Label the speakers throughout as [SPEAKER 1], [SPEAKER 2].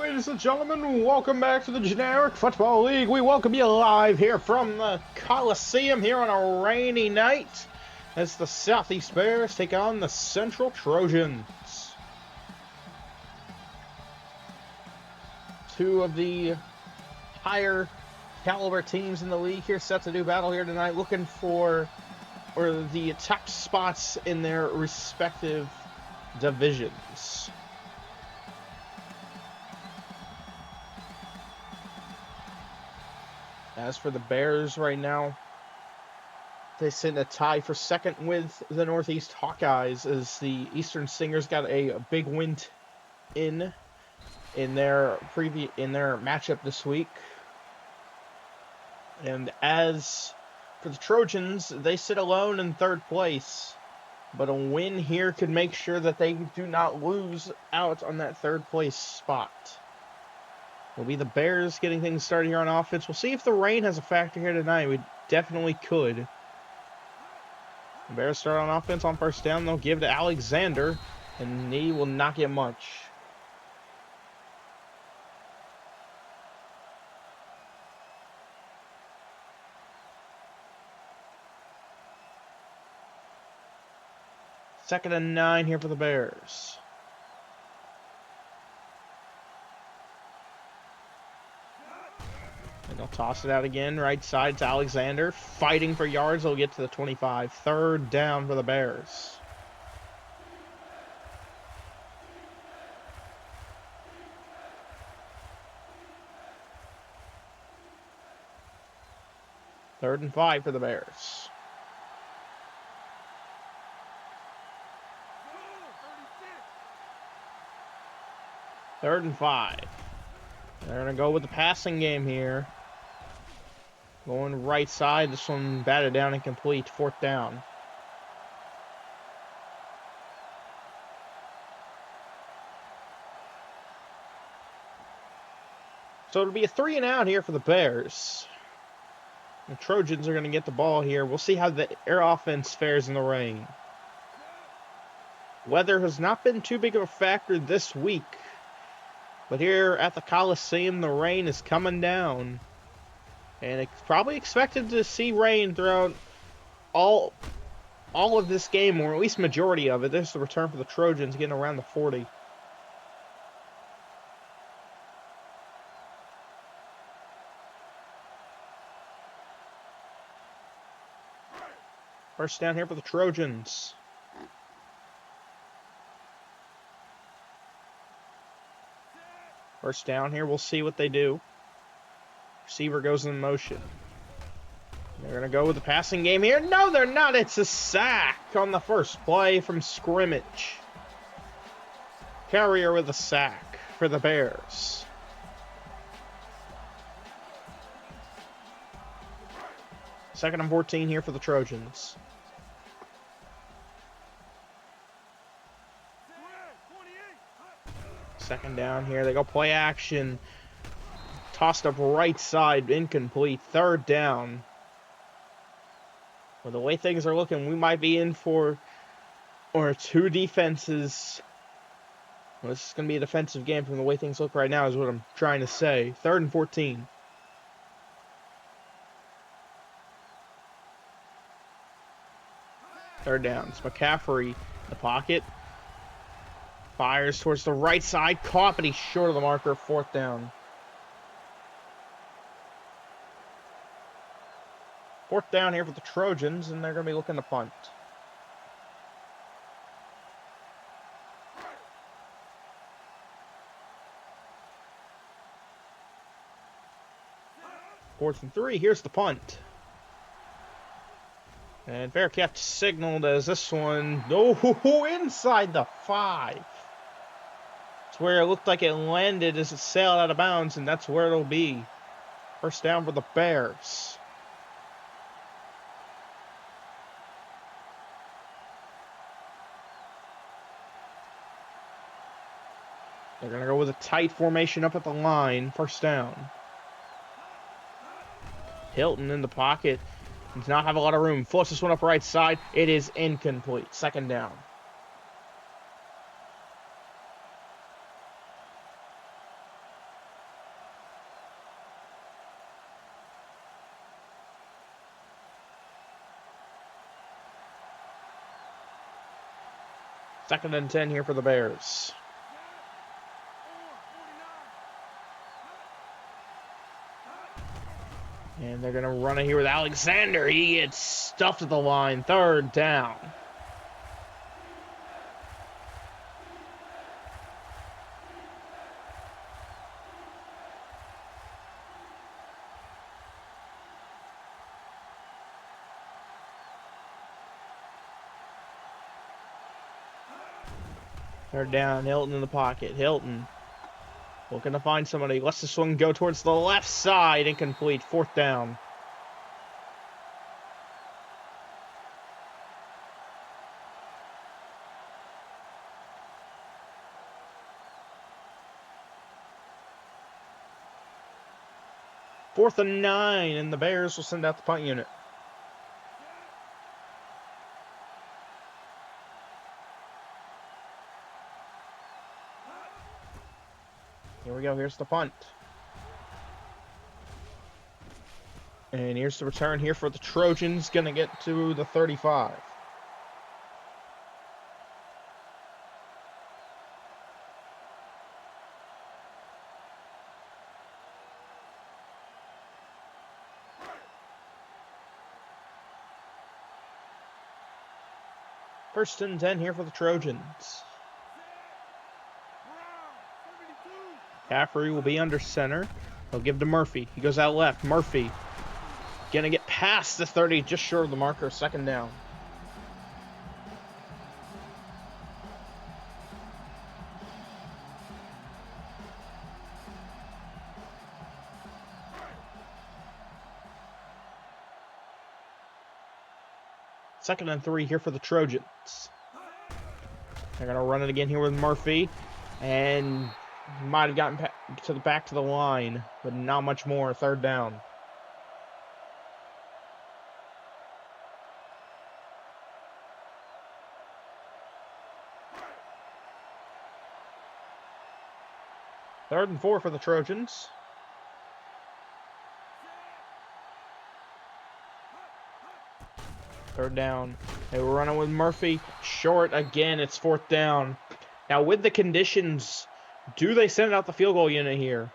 [SPEAKER 1] Ladies and gentlemen, welcome back to the Generic Football League. We welcome you live here from the Coliseum here on a rainy night as the Southeast Bears take on the Central Trojans. Two of the higher caliber teams in the league here set to do battle here tonight, looking for the top spots in their respective divisions. As for the Bears right now, they sit in a tie for second with the Northeast Hawkeyes as the Eastern Stingers got a big win in their matchup this week. And as for the Trojans, they sit alone in third place, but a win here could make sure that they do not lose out on that third place spot. Will be the Bears getting things started here on offense. We'll see if the rain has a factor here tonight. We definitely could. The Bears start on offense on first down. They'll give to Alexander, and he will not get much. Second and 9 here for the Bears. And they'll toss it out again. Right side to Alexander. Fighting for yards. They'll get to the 25. Third down for the Bears. Third and 5 for the Bears. Third and 5. They're going to go with the passing game here. Going right side. This one batted down and complete. Fourth down. So it'll be a 3 and out here for the Bears. The Trojans are going to get the ball here. We'll see how the air offense fares in the rain. Weather has not been too big of a factor this week. But here at the Coliseum, the rain is coming down. And it's probably expected to see rain throughout all of this game, or at least majority of it. This is the return for the Trojans, getting around the 40. First down here for the Trojans. First down here, we'll see what they do. Receiver goes in motion. They're going to go with the passing game here. No, they're not. It's a sack on the first play from scrimmage. Carrier with a sack for the Bears. Second and 14 here for the Trojans. Second down here. They go play action. Tossed up right side. Incomplete. Third down. Well, the way things are looking, we might be in for two defenses. Well, this is going to be a defensive game from the way things look right now is what I'm trying to say. Third and 14. Third down. It's McCaffrey in the pocket. Fires towards the right side. Caught, but he's short of the marker. Fourth down. Fourth down here for the Trojans, and they're going to be looking to punt. Fourth and 3. Here's the punt. And Bearcat signaled as this one, inside the 5. It's where it looked like it landed as it sailed out of bounds, and that's where it'll be. First down for the Bears. They're going to go with a tight formation up at the line. First down. Hilton in the pocket. Does not have a lot of room. Floats this one up right side. It is incomplete. Second down. Second and 10 here for the Bears. And they're going to run it here with Alexander. He gets stuffed at the line. Third down. Third down. Hilton in the pocket. Hilton looking to find somebody. Lets the swing go towards the left side. Incomplete. Fourth down. Fourth and 9, and the Bears will send out the punt unit. Here we go. Here's the punt. And here's the return here for the Trojans. Going to get to the 35. First and 10 here for the Trojans. Caffrey will be under center. He'll give to Murphy. He goes out left. Murphy gonna get past the 30, just short of the marker. Second down. Second and 3 here for the Trojans. They're gonna run it again here with Murphy, and might have gotten back to the line, but not much more. Third down. Third and 4 for the Trojans. Third down. They were running with Murphy. Short again. It's fourth down. Now with the conditions, do they send out the field goal unit here?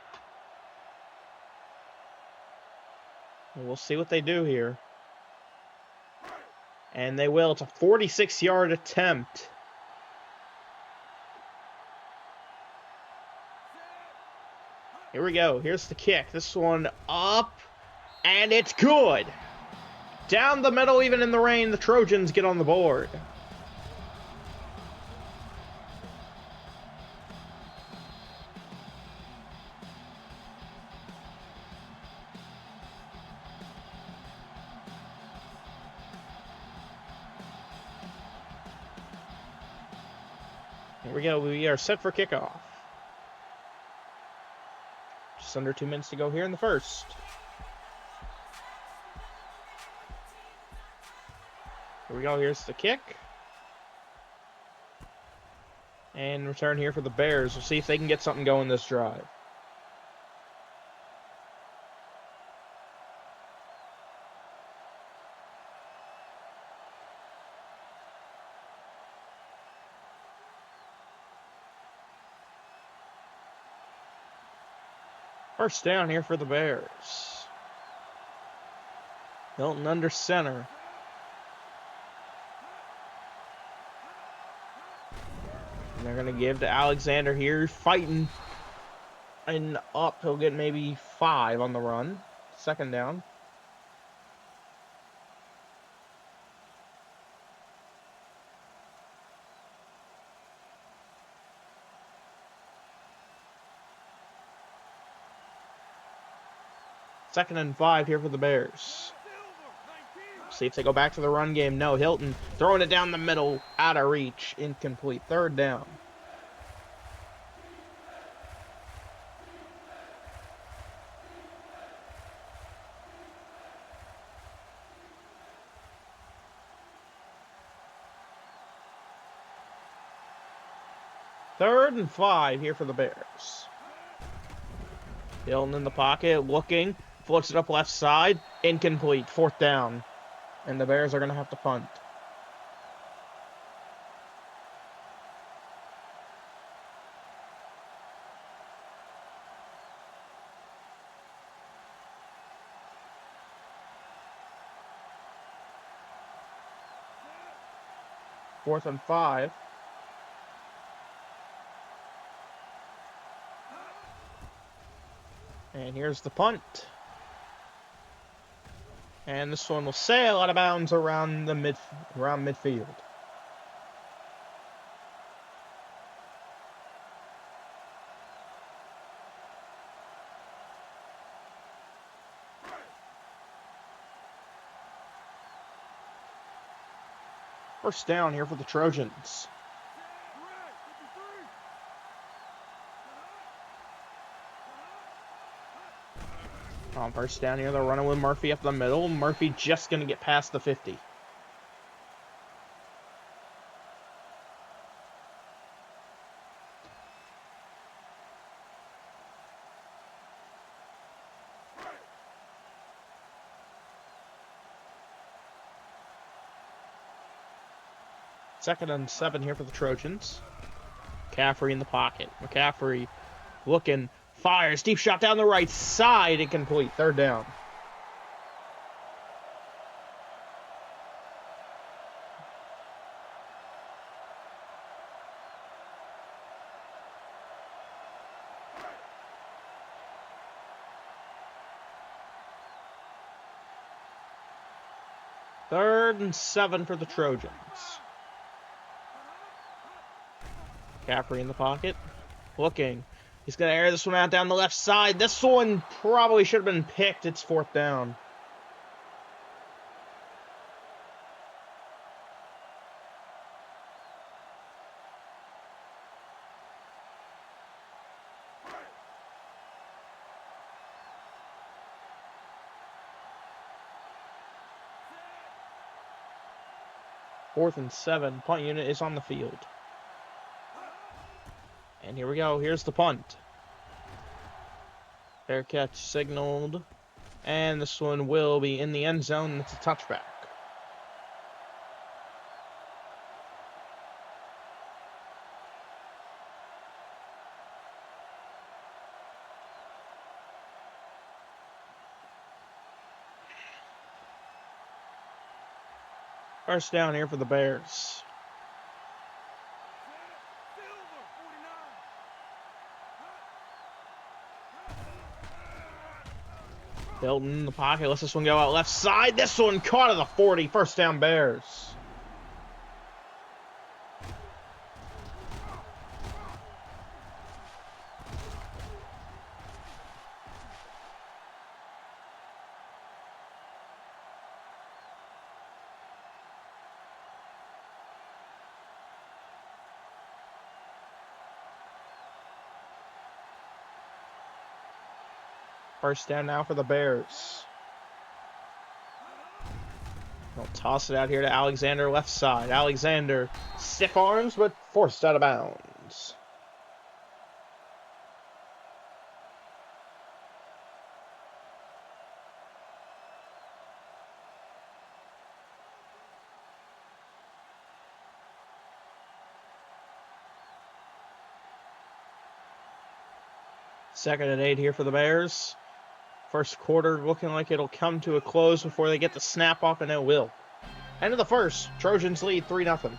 [SPEAKER 1] We'll see what they do here. And they will. It's a 46-yard attempt. Here we go. Here's the kick. This one up, and it's good. Down the middle, even in the rain, the Trojans get on the board. Here we go. We are set for kickoff. Just under 2 minutes to go here in the first. Here we go. Here's the kick. And return here for the Bears. We'll see if they can get something going this drive. First down here for the Bears. Hilton under center. And they're going to give to Alexander here, fighting. And up, he'll get maybe 5 on the run. Second down. Second and 5 here for the Bears. See if they go back to the run game. No, Hilton throwing it down the middle, out of reach, incomplete. Third down. Third and 5 here for the Bears. Hilton in the pocket, looking, floats it up left side, incomplete. Fourth down. And the Bears are going to have to punt. 4th and 5. And here's the punt. And this one will sail out of bounds around midfield. First down here for the Trojans. On first down here, they're running with Murphy up the middle. Murphy just going to get past the 50. Second and 7 here for the Trojans. McCaffrey in the pocket. McCaffrey looking, fires, deep shot down the right side, incomplete. Third down. Third and 7 for the Trojans. McCaffrey in the pocket. Looking. He's going to air this one out down the left side. This one probably should have been picked. It's 4th down. Fourth and 7. Punt unit is on the field. And here we go. Here's the punt. Fair catch signaled. And this one will be in the end zone. It's a touchback. First down here for the Bears. Hilton in the pocket. Let's this one go out left side. This one caught at the 40. First down, Bears. First down now for the Bears. They'll toss it out here to Alexander left side. Alexander, stiff arms, but forced out of bounds. Second and 8 here for the Bears. First quarter looking like it'll come to a close before they get the snap off, and it will. End of the first. Trojans lead 3-0.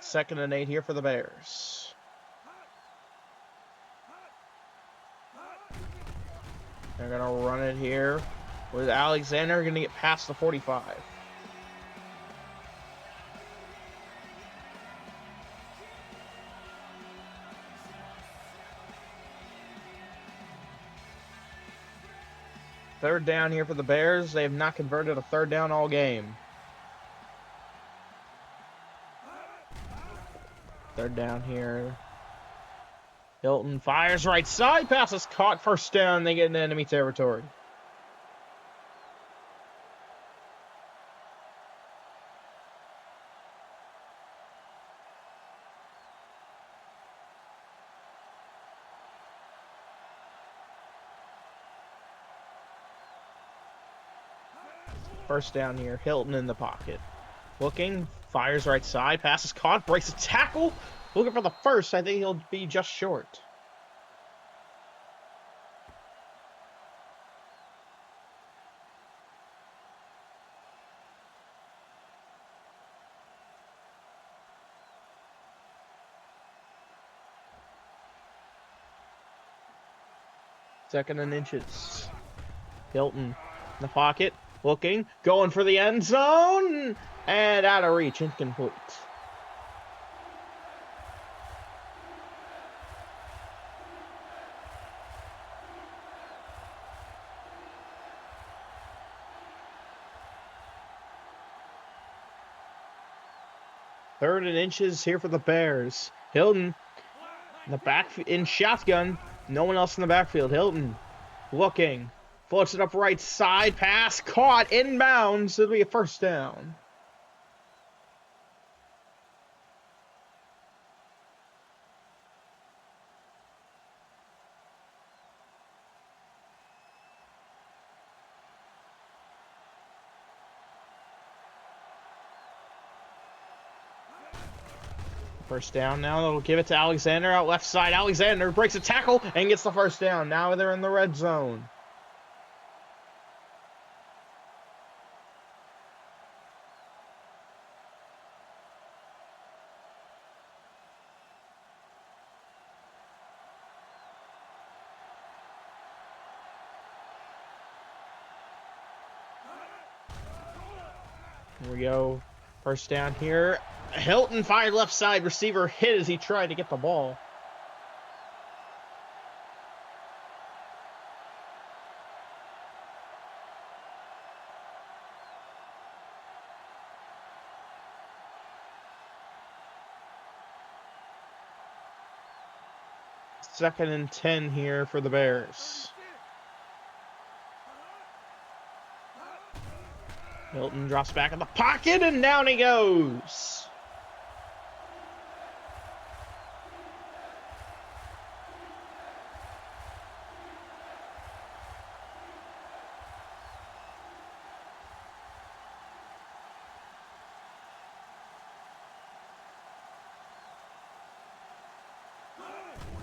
[SPEAKER 1] Second and 8 here for the Bears. They're going to run it here with Alexander. Going to get past the 45. Third down here for the Bears. They have not converted a third down all game. Third down here. Hilton fires right side. Pass is caught. First down. They get into enemy territory. First down here. Hilton in the pocket. Looking, fires right side, passes caught, breaks a tackle. Looking for the first. I think he'll be just short. Second and inches. Hilton in the pocket, looking, going for the end zone, and out of reach, incomplete. Third and inches here for the Bears. Hilton in the back in shotgun. No one else in the backfield. Hilton looking. Floats it up right side. Pass caught inbounds. It'll be a first down. First down now. They'll give it to Alexander out left side. Alexander breaks a tackle and gets the first down. Now they're in the red zone. Here we go. First down here. Hilton fired left side. Receiver hit as he tried to get the ball. Second and 10 here for the Bears. Hilton drops back in the pocket, and down he goes.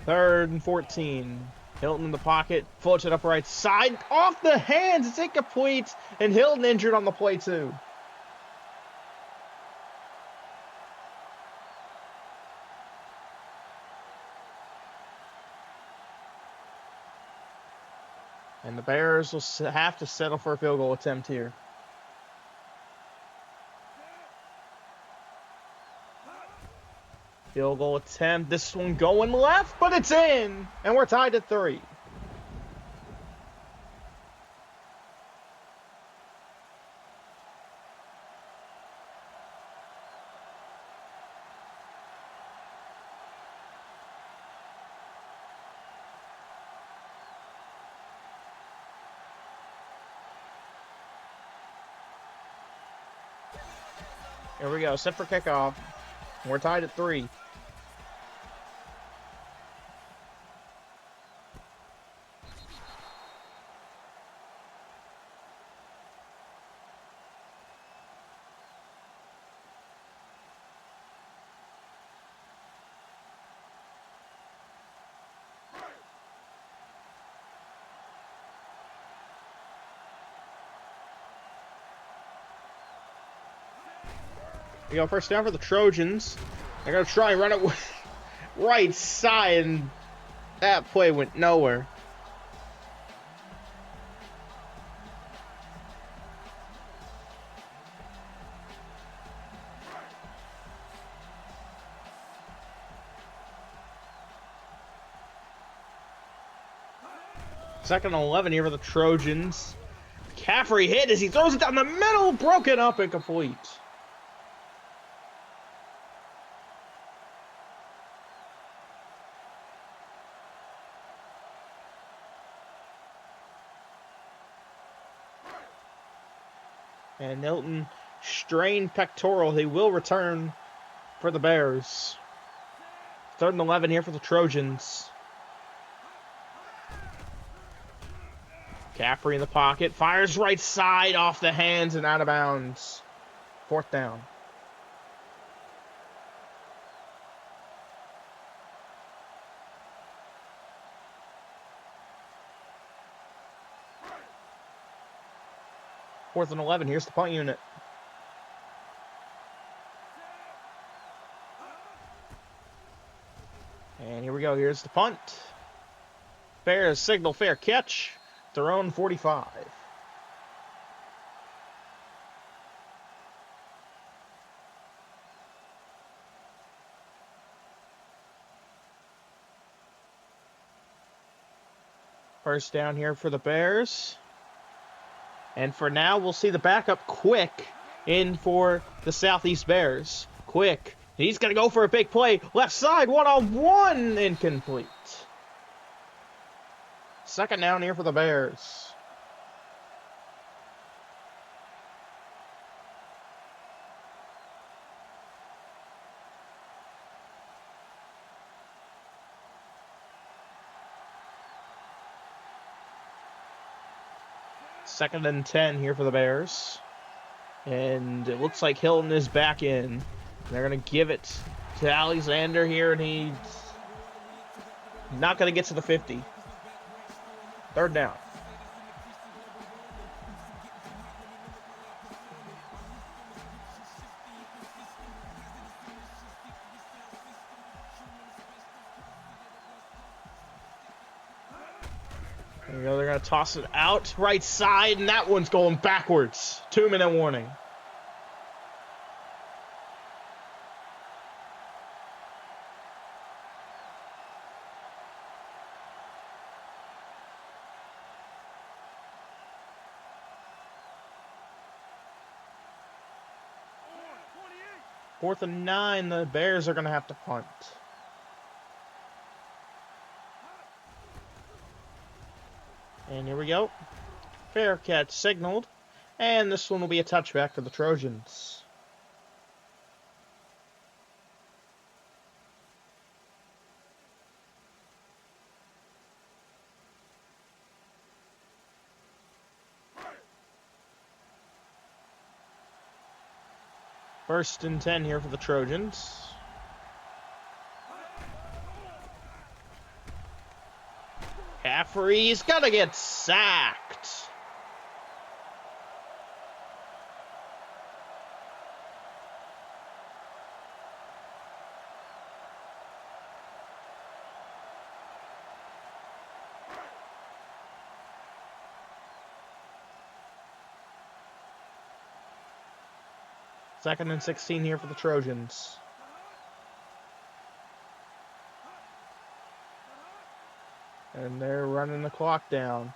[SPEAKER 1] Third and 14. Hilton in the pocket, floats it up right side, off the hands, it's incomplete, and Hilton injured on the play too. And the Bears will have to settle for a field goal attempt here. Field goal attempt. This one going left, but it's in. And we're tied at 3. Here we go. Set for kickoff. We're tied at 3. We go first down for the Trojans. They're going to try and run it right side, and that play went nowhere. Second and 11 here for the Trojans. McCaffrey hit as he throws it down the middle, broken up and complete. And Hilton strained pectoral. He will return for the Bears. Third and 11 here for the Trojans. McCaffrey in the pocket. Fires right side off the hands and out of bounds. 4th down. Fourth and 11. Here's the punt unit. And here we go. Here's the punt. Bears signal fair catch. Their own 45. First down here for the Bears. And for now, we'll see the backup Quick in for the Southeast Bears. Quick. He's going to go for a big play. Left side, one-on-one, incomplete. Second down here for the Bears. Second and 10 here for the Bears. And it looks like Hilton is back in. They're going to give it to Alexander here, and he's not going to get to the 50. Third down. There you go. They're going to toss it out right side, and that one's going backwards. 2-minute warning. Fourth and 9, the Bears are going to have to punt. And here we go. Fair catch signaled. And this one will be a touchback for the Trojans. First and 10 here for the Trojans. McCaffrey's gonna get sacked. Second and 16 here for the Trojans. And they're running the clock down.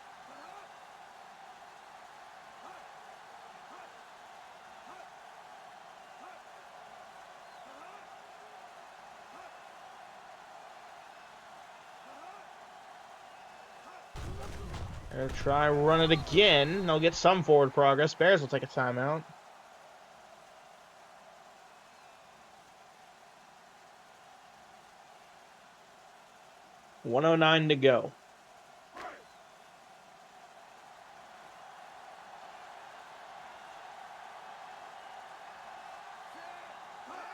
[SPEAKER 1] They'll try run it again. They'll get some forward progress. Bears will take a timeout. .109 to go.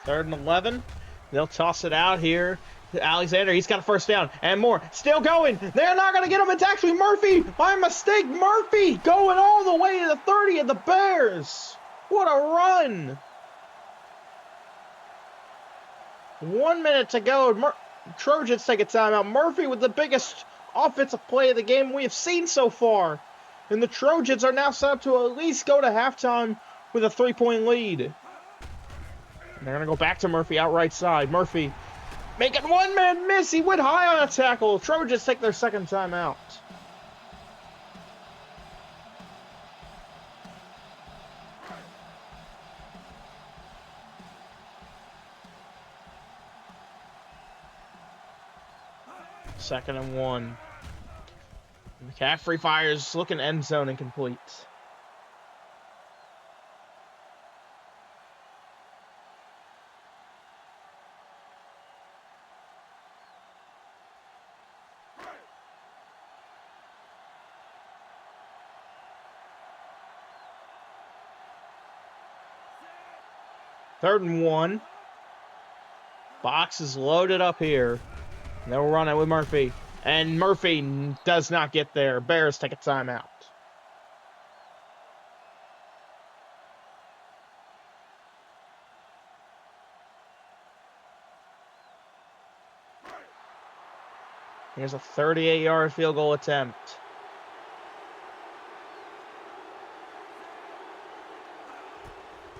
[SPEAKER 1] Third and 11. They'll toss it out here to Alexander. He's got a first down and more. Still going. They're not going to get him. It's actually Murphy. By mistake, Murphy going all the way to the 30 of the Bears. What a run. 1 minute to go. Trojans take a timeout. Murphy with the biggest offensive play of the game we have seen so far. And the Trojans are now set up to at least go to halftime with a 3-point lead. And they're going to go back to Murphy out right side. Murphy making one man miss. He went high on a tackle. Trojans take their second timeout. Second and 1. McCaffrey fires, looking end zone incomplete. 3rd and 1. Box is loaded up here. They'll run it with Murphy. And Murphy does not get there. Bears take a timeout. Here's a 38-yard field goal attempt.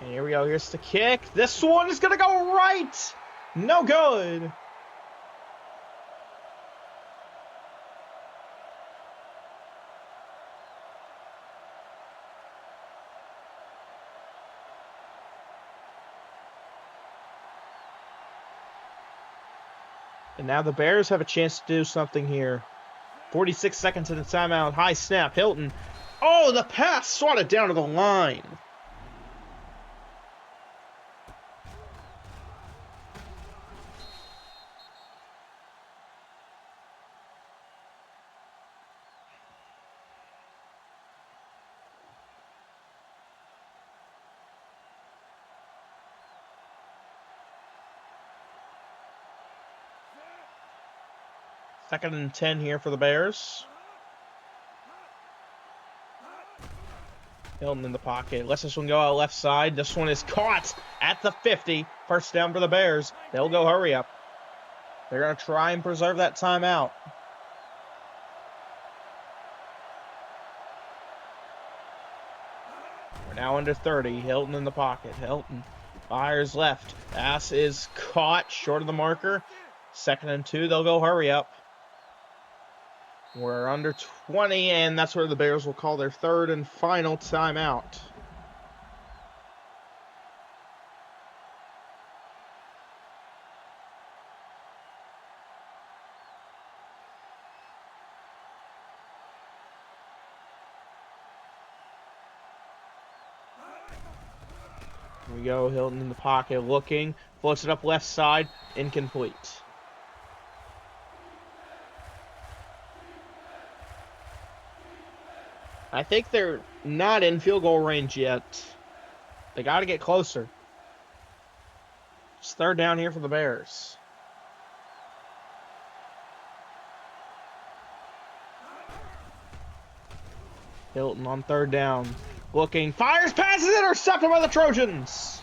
[SPEAKER 1] And here we go. Here's the kick. This one is going to go right. No good. And now the Bears have a chance to do something here. 46 seconds in the timeout. High snap. Hilton. Oh, the pass swatted down to the line. Second and 10 here for the Bears. Hilton in the pocket. Lets this one go out left side. This one is caught at the 50. First down for the Bears. They'll go hurry up. They're going to try and preserve that timeout. We're now under 30. Hilton in the pocket. Hilton fires left. Pass is caught short of the marker. 2nd and 2. They'll go hurry up. We're under 20, and that's where the Bears will call their 3rd and final timeout. Here we go. Hilton in the pocket, looking. Floats it up left side. Incomplete. I think they're not in field goal range yet. They got to get closer. It's 3rd down here for the Bears. Hilton on 3rd down. Looking. Fires, passes, intercepted by the Trojans.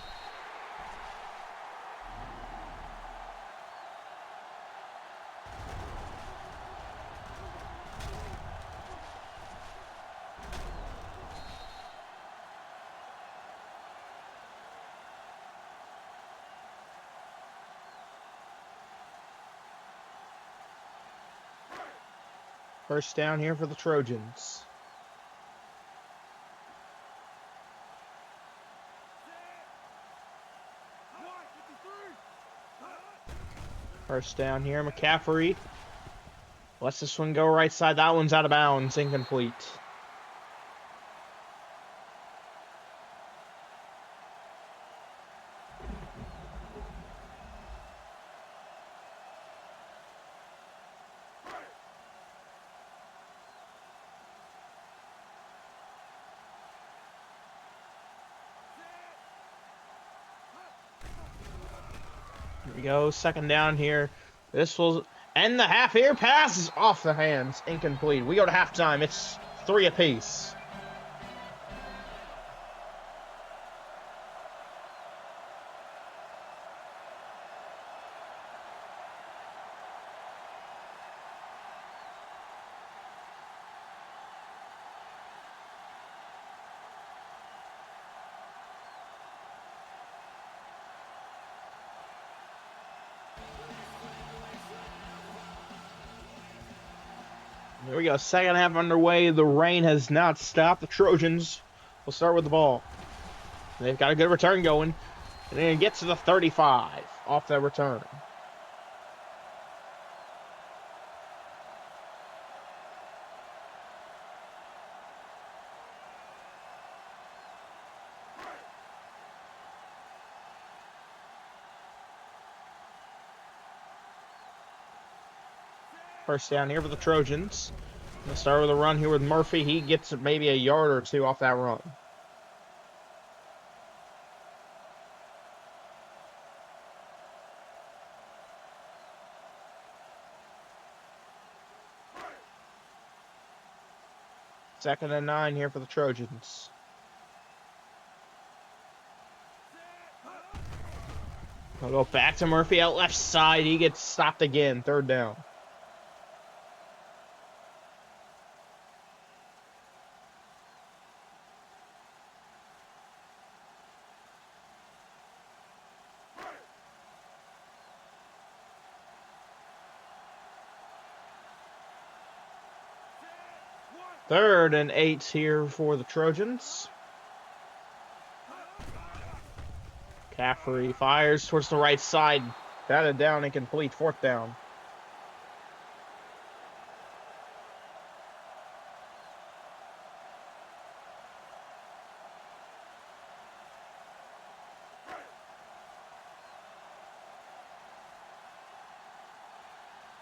[SPEAKER 1] First down here for the Trojans. First down here, McCaffrey. Lets this one go right side. That one's out of bounds, incomplete. Here we go, 2nd down here. This will end the half here. Pass is off the hands, incomplete. We go to halftime. It's 3 apiece. Here we go, 2nd half underway. The rain has not stopped. The Trojans will start with the ball. They've got a good return going. And then it gets to the 35 off that return. First down here for the Trojans. They'll start with a run here with Murphy. He gets maybe a yard or 2 off that run. 2nd and 9 here for the Trojans. I'll go back to Murphy out left side. He gets stopped again. 3rd down. Third and 8 here for the Trojans. Caffrey fires towards the right side. Batted down and complete. 4th down.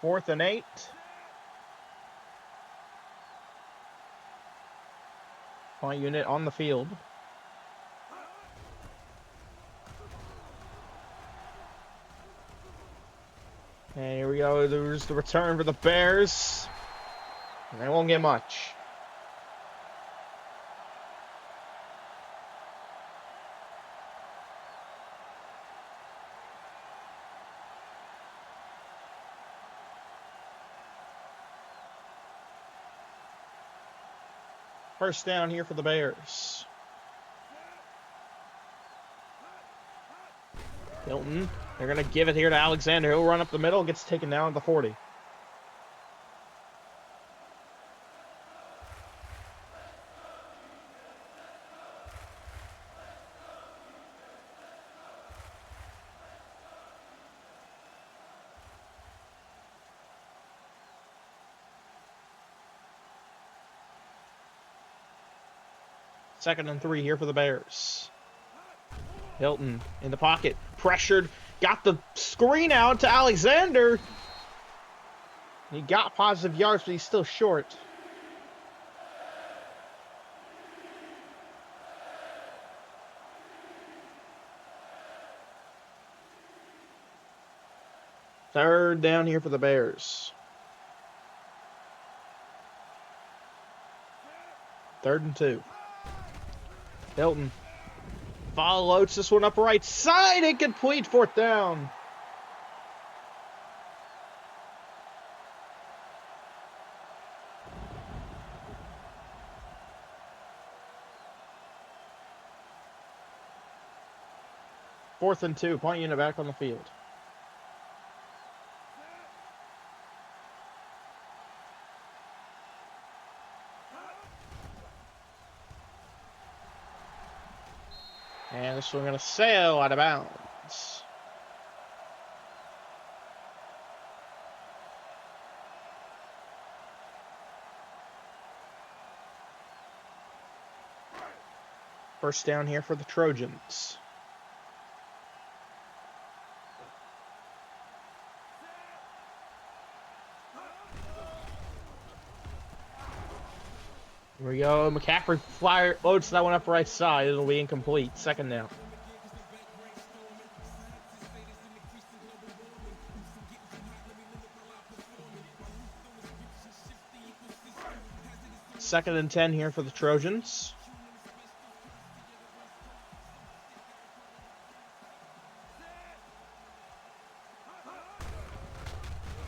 [SPEAKER 1] Fourth and 8. Point unit on the field. And here we go. There's the return for the Bears. And they won't get much. First down here for the Bears. Hilton. They're going to give it here to Alexander. He'll run up the middle. Gets taken down at the 40. Second and 3 here for the Bears. Hilton in the pocket. Pressured. Got the screen out to Alexander. He got positive yards, but he's still short. Third down here for the Bears. 3rd and 2. Hilton follows this one up right side. Incomplete. 4th down. Fourth and 2. Point unit back on the field. And this one going to sail out of bounds. First down here for the Trojans. Here we go. McCaffrey loads that one up right side. It'll be incomplete. 2nd down. Second and 10 here for the Trojans.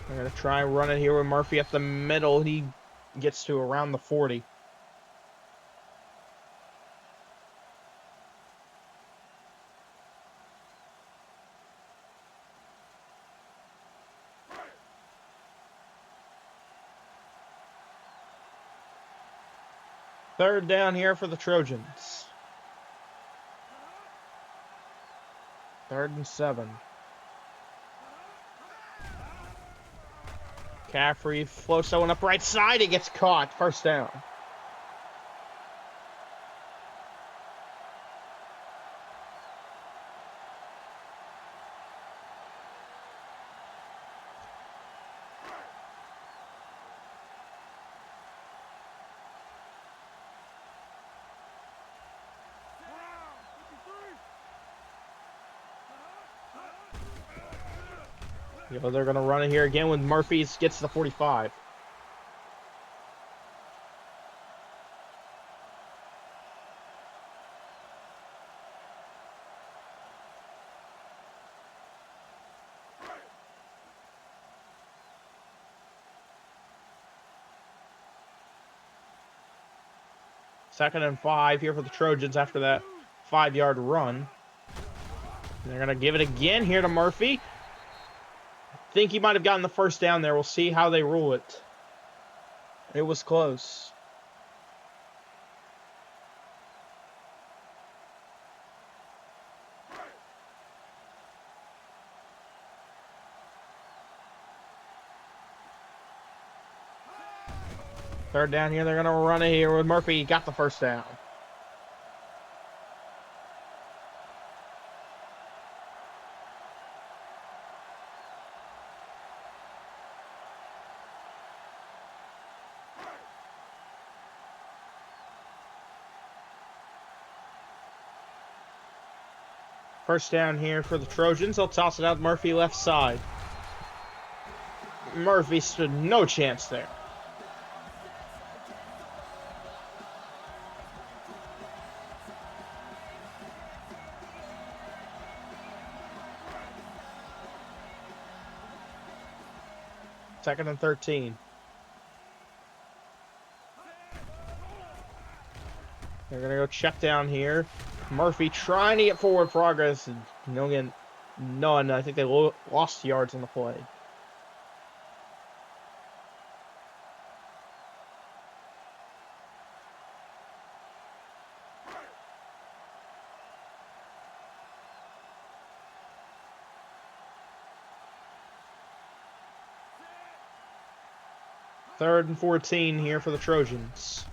[SPEAKER 1] They're going to try and run it here with Murphy at the middle. He gets to around the 40. Third down here for the Trojans. 3rd and 7. Caffrey floats that one up right side. He gets caught. First down. They're going to run it here again with Murphy. Gets the 45. 2nd and 5 here for the Trojans after that 5-yard run. They're going to give it again here to Murphy. Think he might have gotten the first down there. We'll see how they rule it. It was close. Third down here. They're going to run it here with Murphy. He got the first down. First down here for the Trojans. They'll toss it out Murphy left side. Murphy stood no chance there. Second and 13. They're going to go check down here. Murphy trying to get forward progress. No, again, none. I think they lost yards on the play. Third and 14 here for the Trojans.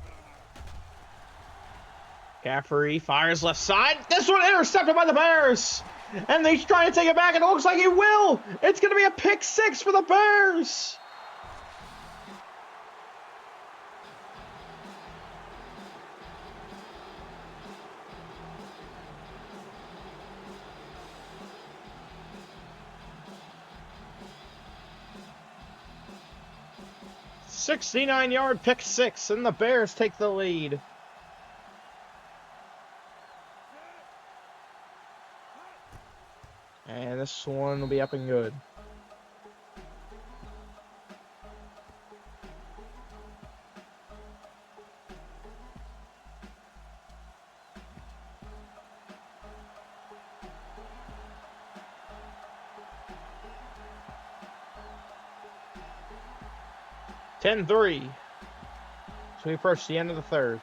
[SPEAKER 1] McCaffrey fires left side. This one intercepted by the Bears. And he's trying to take it back, and it looks like he will. It's going to be a pick 6 for the Bears. "69-yard pick 6, and the Bears take the lead. And this one will be up and good. "10-3. So we approach the end of the third.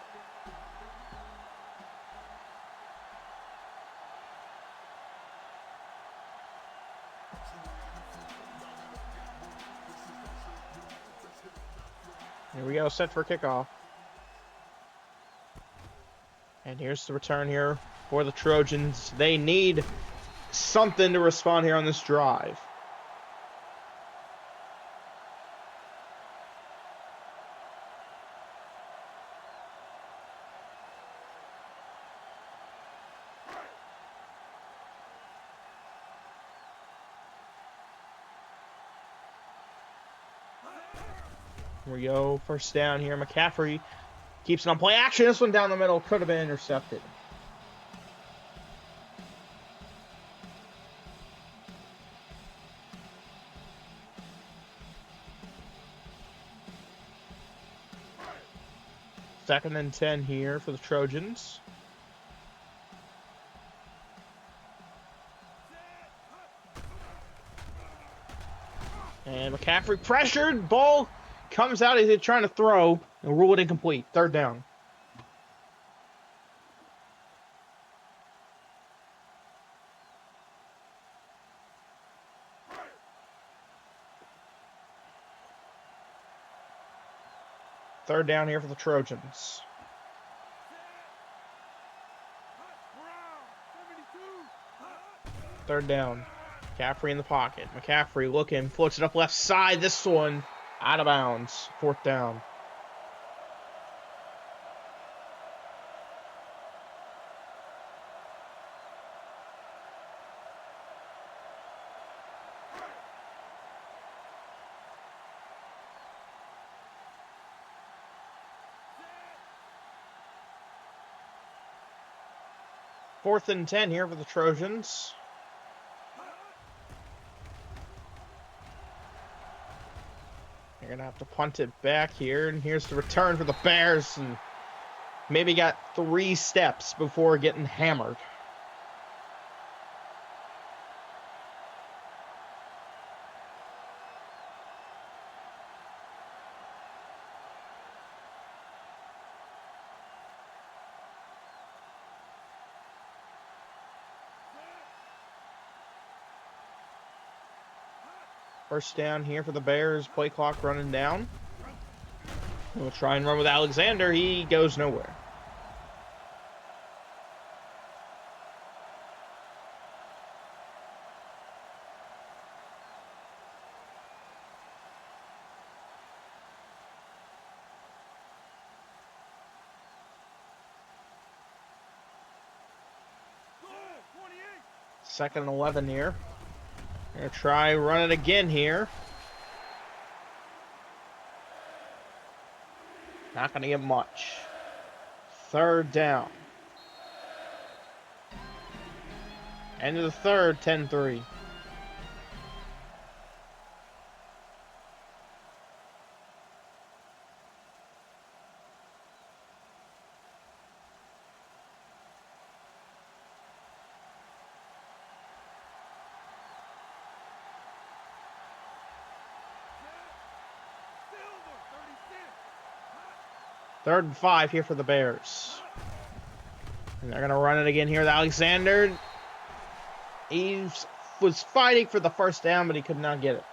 [SPEAKER 1] Here we go, set for kickoff. And here's the return here for the Trojans. They need something to respond here on this drive. Here we go, first down here. McCaffrey keeps it on play action. This one down the middle could have been intercepted. Second and 10 here for the Trojans. And McCaffrey pressured, ball comes out as he's trying to throw, and rule it incomplete. Third down. Third down here for the Trojans. Third down. McCaffrey in the pocket. McCaffrey looking, floats it up left side. This one out of bounds. Fourth down. Fourth and 10 here for the Trojans. They're going to have to punt it back here. And here's the return for the Bears. And Maybe got 3 steps before getting hammered. First down here for the Bears. Play clock running down. We'll try and run with Alexander. He goes nowhere. Second and 11 here. Gonna try run it again here. Not gonna get much. Third down. End of the third, 10-3. Third and 5 here for the Bears. And they're going to run it again here with Alexander. He was fighting for the first down, but he could not get it.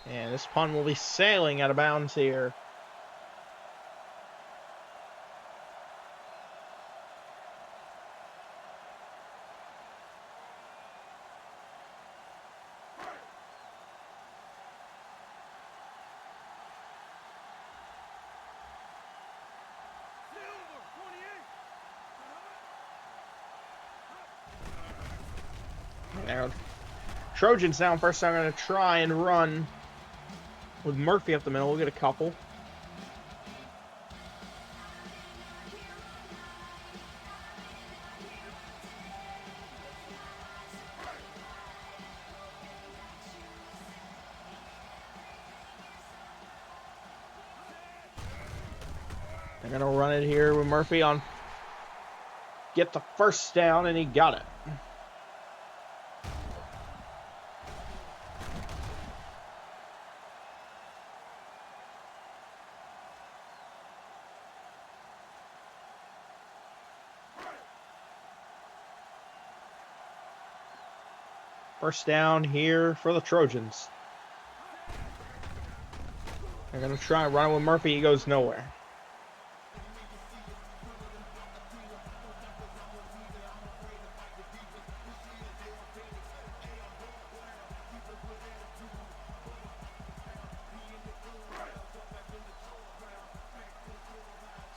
[SPEAKER 1] And this punt will be sailing out of bounds here. There. Trojans now first time going to try and run with Murphy up the middle. We'll get a couple. They're going to run it here with Murphy on. Get the first down, and he got it. First down here for the Trojans. They're going to try and run with Murphy. He goes nowhere.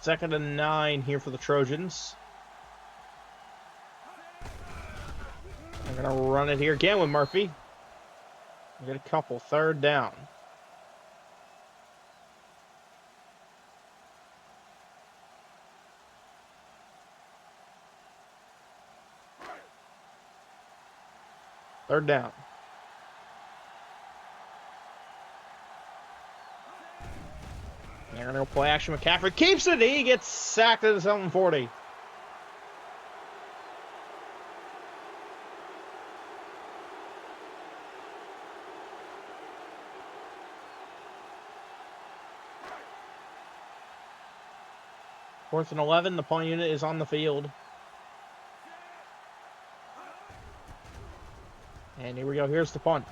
[SPEAKER 1] Second and 9 here for the Trojans. They're going to run it here again with Murphy. We get a couple. Third down. Third down. They're going to go play action. McCaffrey keeps it. He gets sacked at the 740. Fourth and 11. The punt unit is on the field. And here we go. Here's the punt.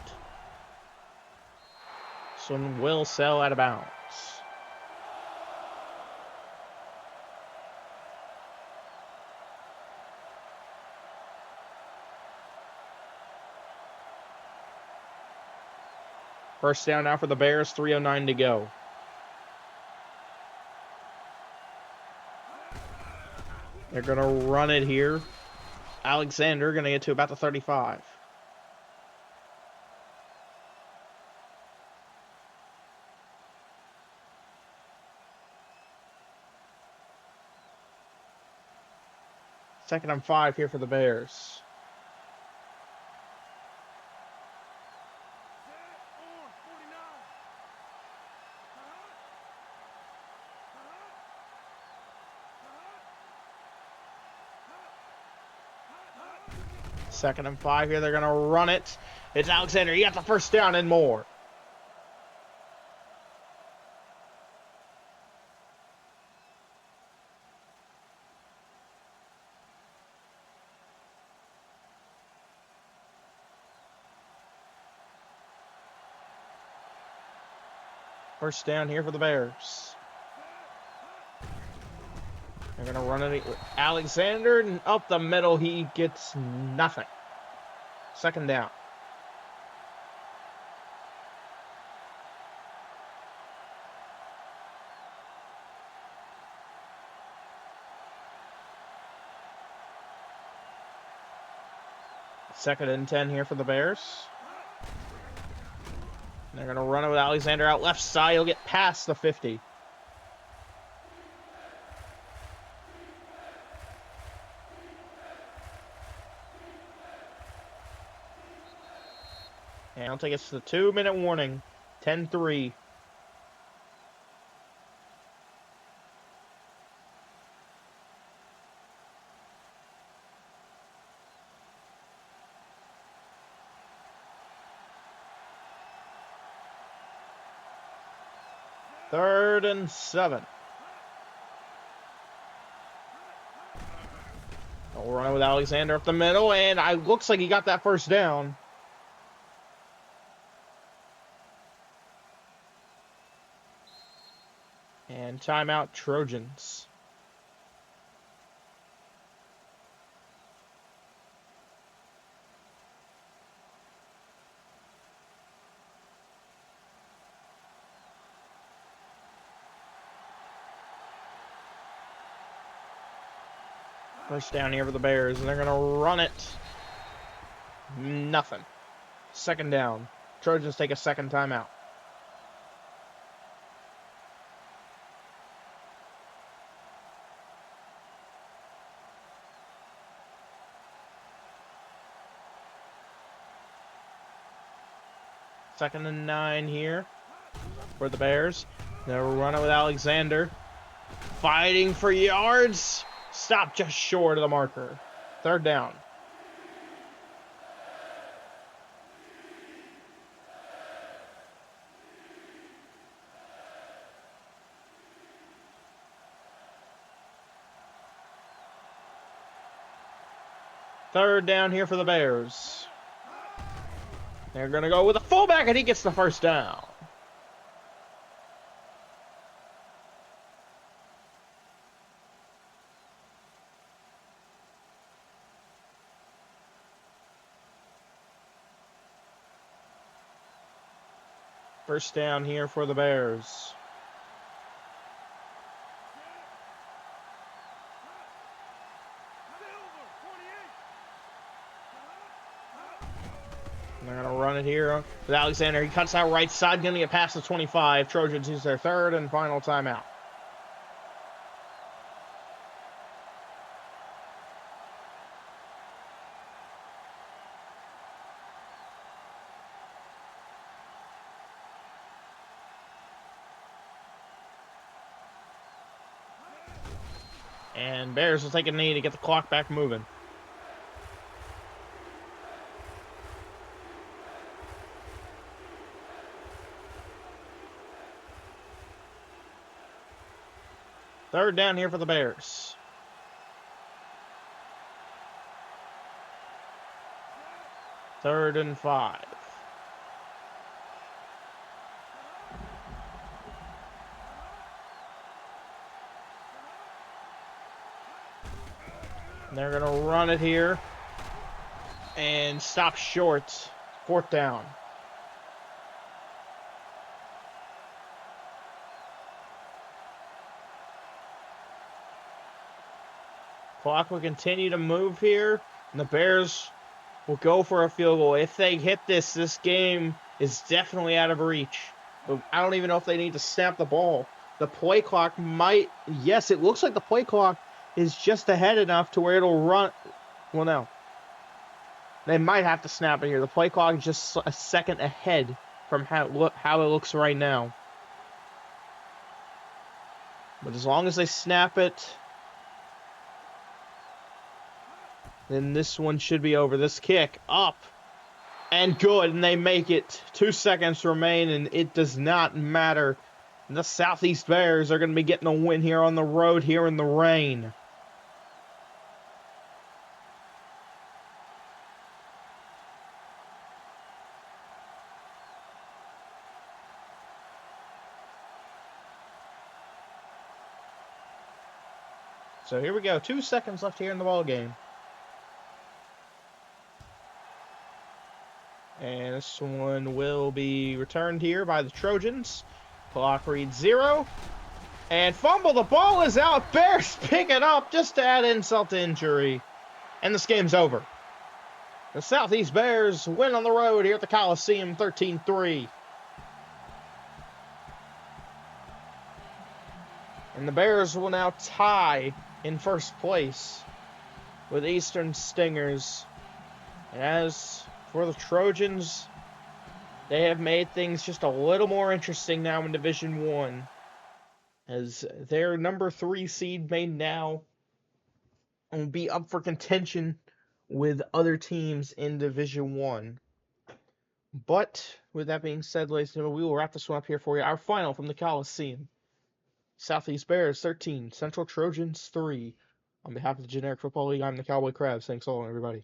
[SPEAKER 1] This one will sail out of bounds. First down now for the Bears. 3:09 to go. They're going to run it here. Alexander going to get to about the 35. Second and 5 here for the Bears. Second and 5 here. They're going to run it. It's Alexander. He got the first down and more. First down here for the Bears. They're going to run it with Alexander, and up the middle, he gets nothing. Second down. Second and 10 here for the Bears. They're going to run it with Alexander out left side. He'll get past the 50. And I'll take us to the 2-minute warning. 10-3. Third and 7. We'll run it with Alexander up the middle, and it looks like he got that first down. And timeout, Trojans. First down here for the Bears, and they're going to run it. Nothing. Second down. Trojans take a second timeout. Second and 9 here for the Bears. They'll run it with Alexander. Fighting for yards. Stop just short of the marker. Third down. Third down here for the Bears. They're going to go with a fullback, and he gets the first down. First down here for the Bears. They're going to run it here with Alexander. He cuts out right side, going to get past the 25. Trojans use their third and final timeout. And Bears will take a knee to get the clock back moving. Third down here for the Bears. Third and 5. They're going to run it here and stop short. Fourth down. Clock will continue to move here And the Bears will go for a field goal. If they hit this game is definitely out of reach. But I don't even know if they need to snap the ball. The play clock might... Yes, it looks like the play clock is just ahead enough to where it'll run... Well, no. They might have to snap it here. The play clock is just a second ahead from how it looks right now. But as long as they snap it, then this one should be over. This kick up and good, and they make it. 2 seconds remain, and it does not matter. The Southeast Bears are going to be getting a win here on the road here in the rain. So here we go. 2 seconds left here in the ball game. And this one will be returned here by the Trojans. Clock reads 0. And fumble. The ball is out. Bears pick it up just to add insult to injury. And this game's over. The Southeast Bears win on the road here at the Coliseum 13-3. And the Bears will now tie in first place with Eastern Stingers. And as for the Trojans, they have made things just a little more interesting now in Division 1. As their number 3 seed may now be up for contention with other teams in Division 1. But with that being said, ladies and gentlemen, we will wrap this one up here for you. Our final from the Coliseum. Southeast Bears 13, Central Trojans 3. On behalf of the Generic Football League, I'm the Cowboy Crabs. Thanks all, everybody.